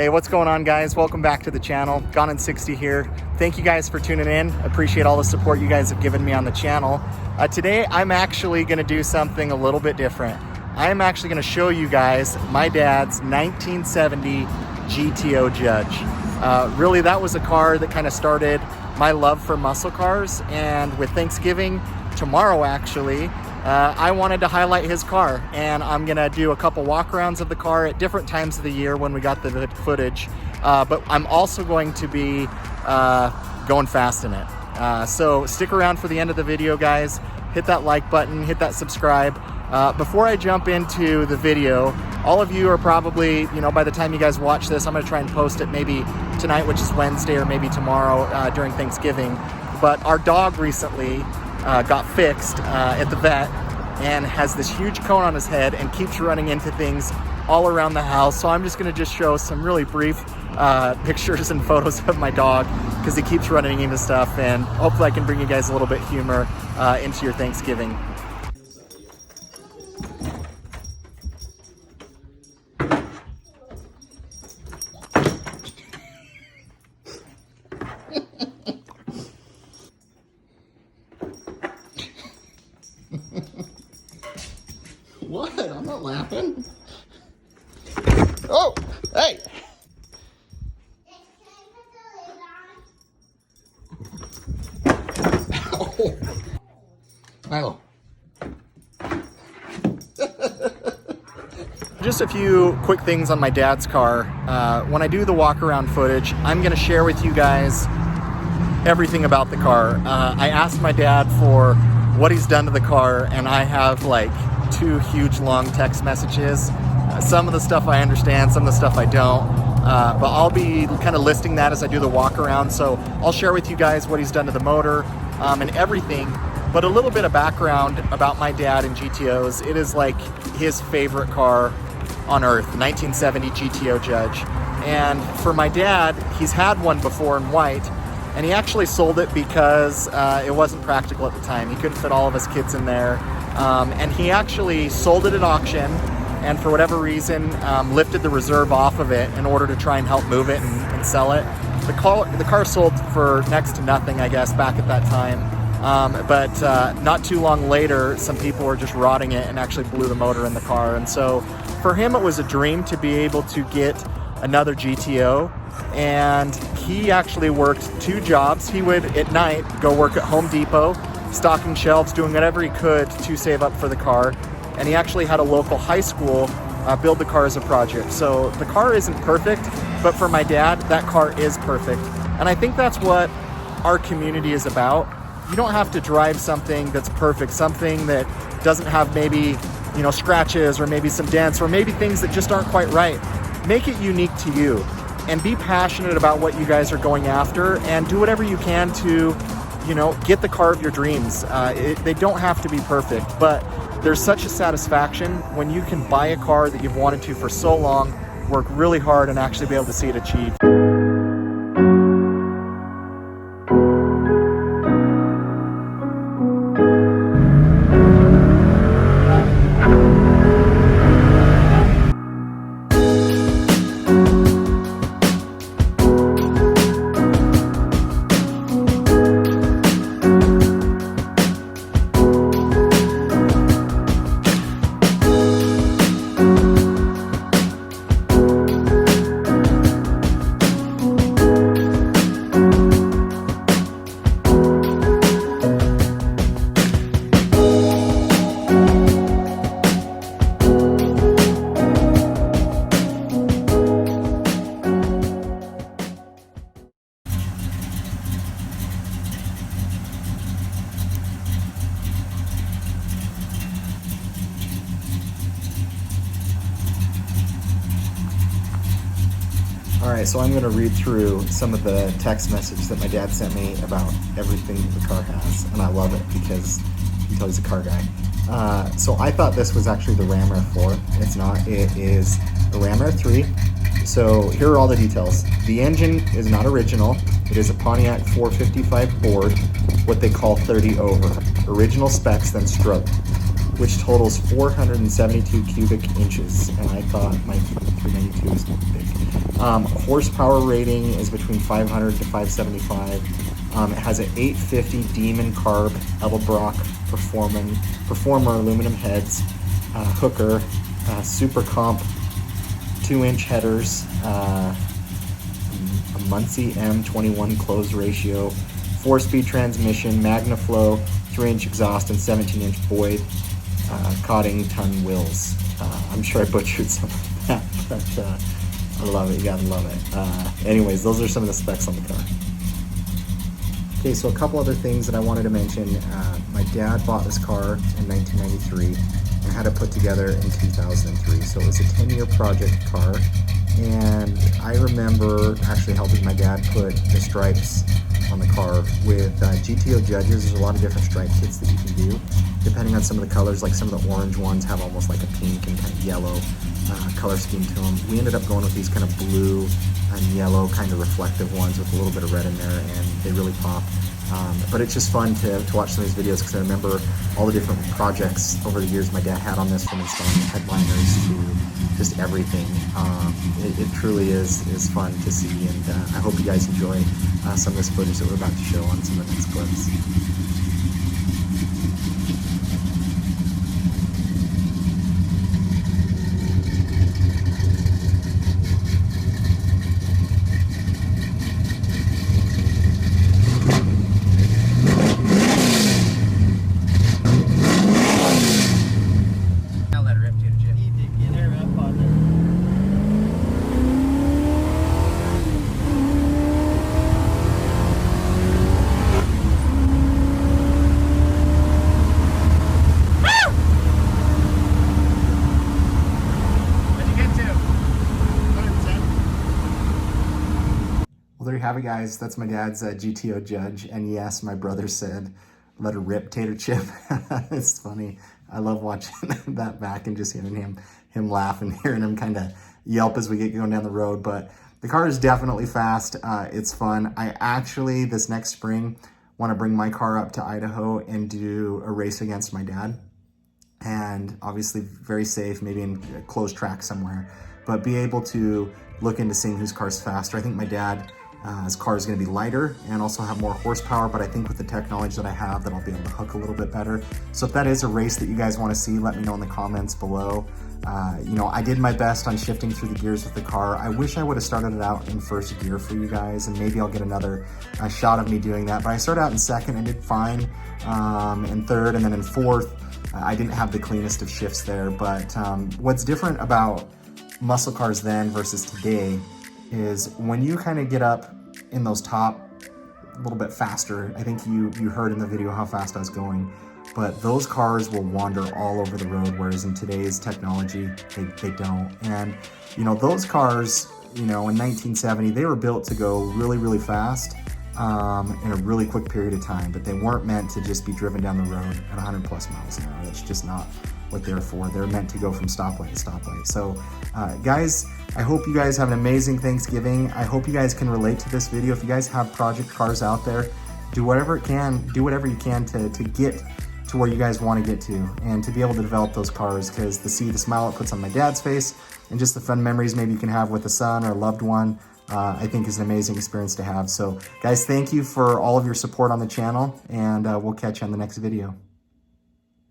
Hey, what's going on, guys? Welcome back to the channel. Gone in 60 here. Thank you guys for tuning in. Appreciate all the support you guys have given me on the channel. Today, I'm actually gonna do something a little bit different. I'm actually gonna show you guys my dad's 1970 GTO Judge. Really, that was a car that kind of started my love for muscle cars, and with Thanksgiving tomorrow, actually, I wanted to highlight his car, and I'm gonna do a couple walkarounds of the car at different times of the year when we got the footage, but I'm also going to be going fast in it. So stick around for the end of the video, guys. Hit that like button, hit that subscribe. Before I jump into the video, all of you are probably, by the time you guys watch this, I'm gonna try and post it maybe tonight, which is Wednesday, or maybe tomorrow during Thanksgiving. But our dog recently got fixed at the vet and has this huge cone on his head and keeps running into things all around the house. So I'm just gonna show some really brief pictures and photos of my dog because he keeps running into stuff, and hopefully I can bring you guys a little bit humor into your Thanksgiving. What? I'm not laughing. Oh, hey. Oh. Just a few quick things on my dad's car. When I do the walk around footage, I'm gonna share with you guys everything about the car. I asked my dad for what he's done to the car, and I have like 2 huge long text messages. Some of the stuff I understand, some of the stuff I don't, but I'll be kind of listing that as I do the walk around. So I'll share with you guys what he's done to the motor and everything, but a little bit of background about my dad and GTOs. It is like his favorite car on earth, 1970 GTO Judge. And for my dad, he's had one before in white, and he actually sold it because it wasn't practical at the time. He couldn't fit all of his kids in there. And he actually sold it at auction, and for whatever reason, lifted the reserve off of it in order to try and help move it and sell it. The car sold for next to nothing, I guess, back at that time. But not too long later, some people were just rotting it and actually blew the motor in the car. And so for him, it was a dream to be able to get another GTO. And he actually worked 2 jobs. He would, at night, go work at Home Depot, stocking shelves, doing whatever he could to save up for the car. And he actually had a local high school build the car as a project. So the car isn't perfect, but for my dad, that car is perfect. And I think that's what our community is about. You don't have to drive something that's perfect, something that doesn't have maybe, scratches, or maybe some dents, or maybe things that just aren't quite right. Make it unique to you, and be passionate about what you guys are going after, and do whatever you can to get the car of your dreams. They don't have to be perfect, but there's such a satisfaction when you can buy a car that you've wanted to for so long, work really hard, and actually be able to see it achieved. Alright, so I'm going to read through some of the text messages that my dad sent me about everything that the car has, and I love it because you can tell he's a car guy. So I thought this was actually the Ram R4, and it's not. It is a Ram R3. So here are all the details. The engine is not original. It is a Pontiac 455 board, what they call 30 over. Original specs, then stroke, which totals 472 cubic inches, and I thought my 392 was too big. Horsepower rating is between 500 to 575. It has an 850 Demon Carb Edelbrock Performer aluminum heads, hooker, Super Comp 2-inch headers, a Muncie M21 close ratio, 4-speed transmission, MagnaFlow, 3-inch exhaust, and 17-inch Boyd Coddington wheels. I'm sure I butchered some of that, but I love it. You gotta love it. Anyways, those are some of the specs on the car. Okay, so a couple other things that I wanted to mention. My dad bought this car in 1993 and had it put together in 2003. So it was a 10-year project car. And I remember actually helping my dad put the stripes on the car with GTO Judges. There's a lot of different stripe kits that you can do, depending on some of the colors. Like some of the orange ones have almost like a pink and kind of yellow color scheme to them. We ended up going with these kind of blue and yellow kind of reflective ones with a little bit of red in there, and they really pop. But it's just fun to watch some of these videos because I remember all the different projects over the years my dad had on this, from installing headliners to just everything. It truly is fun to see, and I hope you guys enjoy some of this footage that we're about to show on some of the next clips. Well, there you have it, guys. That's my dad's GTO Judge. And yes, my brother said, "Let her rip, Tater Chip." It's funny. I love watching that back and just hearing him laugh and hearing him kind of yelp as we get going down the road. But the car is definitely fast. It's fun. I actually, this next spring, want to bring my car up to Idaho and do a race against my dad. And obviously very safe, maybe in a closed track somewhere, but be able to look into seeing whose car's faster. I think my dad, his car is going to be lighter and also have more horsepower, but I think with the technology that I have, that I'll be able to hook a little bit better. So if that is a race that you guys want to see, let me know in the comments below. You know, I did my best on shifting through the gears with the car. I wish I would have started it out in first gear for you guys, and maybe I'll get another shot of me doing that. But I started out in second and did fine, in third, and then in fourth, I didn't have the cleanest of shifts there. But what's different about muscle cars then versus today is when you kind of get up in those top a little bit faster. I think you heard in the video how fast I was going, but those cars will wander all over the road, whereas in today's technology, they don't. And, you know, those cars, you know, in 1970, they were built to go really, really fast in a really quick period of time, but they weren't meant to just be driven down the road at 100 plus miles an hour. That's just not what they're for. They're meant to go from stoplight to stoplight. So guys, I hope you guys have an amazing Thanksgiving. I hope you guys can relate to this video. If you guys have project cars out there, do whatever you can to get to where you guys want to get to, and to be able to develop those cars, because to see the smile it puts on my dad's face and just the fun memories maybe you can have with a son or a loved one, I think is an amazing experience to have. So guys, thank you for all of your support on the channel, and we'll catch you on the next video.